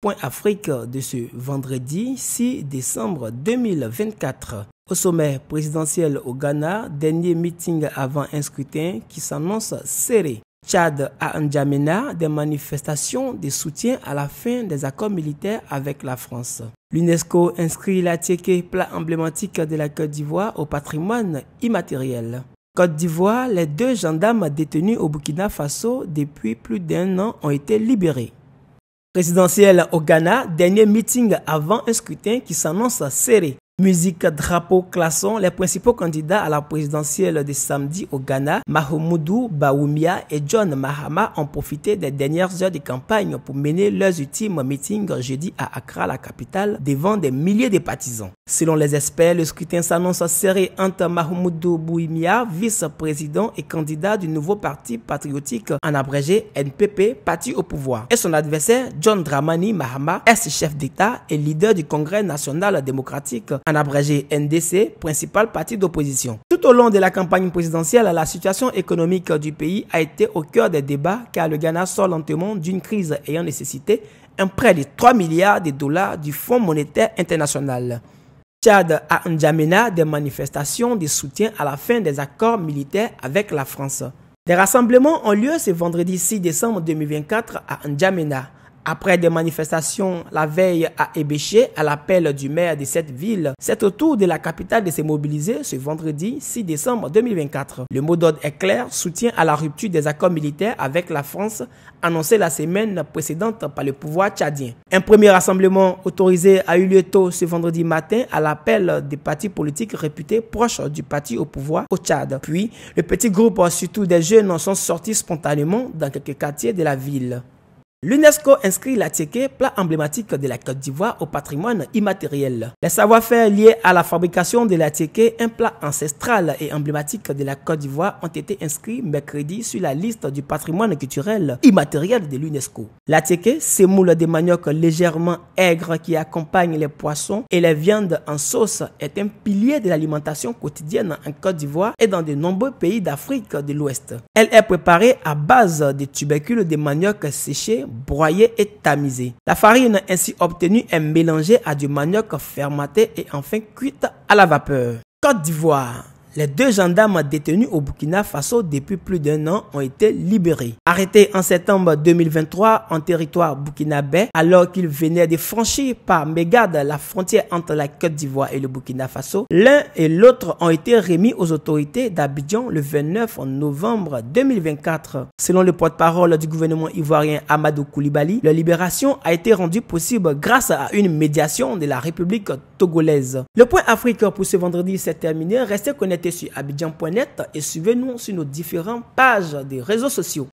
Point Afrique de ce vendredi 6 décembre 2024. Au sommet présidentiel au Ghana, dernier meeting avant un scrutin qui s'annonce serré. Tchad à N'Djamena, des manifestations de soutien à la fin des accords militaires avec la France. L'UNESCO inscrit l'Atiéké, plat emblématique de la Côte d'Ivoire, au patrimoine immatériel. Côte d'Ivoire, les 2 gendarmes détenus au Burkina Faso depuis plus d'1 an ont été libérés. Présidentiel au Ghana, dernier meeting avant un scrutin qui s'annonce serré. Musique, drapeau, klaxon, les principaux candidats à la présidentielle de samedi au Ghana, Mahamudu Bawumia et John Mahama, ont profité des dernières heures de campagne pour mener leurs ultimes meetings jeudi à Accra, la capitale, devant des milliers de partisans. Selon les experts, le scrutin s'annonce serré entre Mahamudu Bawumia, vice-président et candidat du nouveau parti patriotique, en abrégé NPP, parti au pouvoir, et son adversaire John Dramani Mahama, ex-chef d'État et leader du Congrès national démocratique, en abrégé NDC, principal parti d'opposition. Tout au long de la campagne présidentielle, la situation économique du pays a été au cœur des débats car le Ghana sort lentement d'une crise ayant nécessité un prêt de 3 milliards de dollars du Fonds monétaire international. Tchad à N'Djamena, des manifestations de soutien à la fin des accords militaires avec la France. Des rassemblements ont lieu ce vendredi 6 décembre 2024 à N'Djamena. Après des manifestations la veille à Ebéché, à l'appel du maire de cette ville, c'est au tour de la capitale de se mobiliser ce vendredi 6 décembre 2024. Le mot d'ordre est clair, soutien à la rupture des accords militaires avec la France, annoncé la semaine précédente par le pouvoir tchadien. Un premier rassemblement autorisé a eu lieu tôt ce vendredi matin à l'appel des partis politiques réputés proches du parti au pouvoir au Tchad. Puis, le petit groupe, surtout des jeunes, sont sortis spontanément dans quelques quartiers de la ville. L'UNESCO inscrit l'Atiéké, plat emblématique de la Côte d'Ivoire, au patrimoine immatériel. Les savoir-faire liés à la fabrication de l'Atiéké, un plat ancestral et emblématique de la Côte d'Ivoire, ont été inscrits mercredi sur la liste du patrimoine culturel immatériel de l'UNESCO. L'Atiéké, semoule de manioc légèrement aigre qui accompagne les poissons et les viandes en sauce, est un pilier de l'alimentation quotidienne en Côte d'Ivoire et dans de nombreux pays d'Afrique de l'Ouest. Elle est préparée à base de tubercules de manioc séchés, broyé et tamisé. La farine ainsi obtenue est mélangée à du manioc fermenté et enfin cuite à la vapeur. Côte d'Ivoire. Les 2 gendarmes détenus au Burkina Faso depuis plus d'1 an ont été libérés. Arrêtés en septembre 2023 en territoire burkinabé, alors qu'ils venaient de franchir par mégarde la frontière entre la Côte d'Ivoire et le Burkina Faso, l'un et l'autre ont été remis aux autorités d'Abidjan le 29 novembre 2024. Selon le porte-parole du gouvernement ivoirien Amadou Koulibaly, leur libération a été rendue possible grâce à une médiation de la République togolaise. Le point Afrique pour ce vendredi s'est terminé. Restez connectés sur abidjan.net et suivez-nous sur nos différentes pages des réseaux sociaux.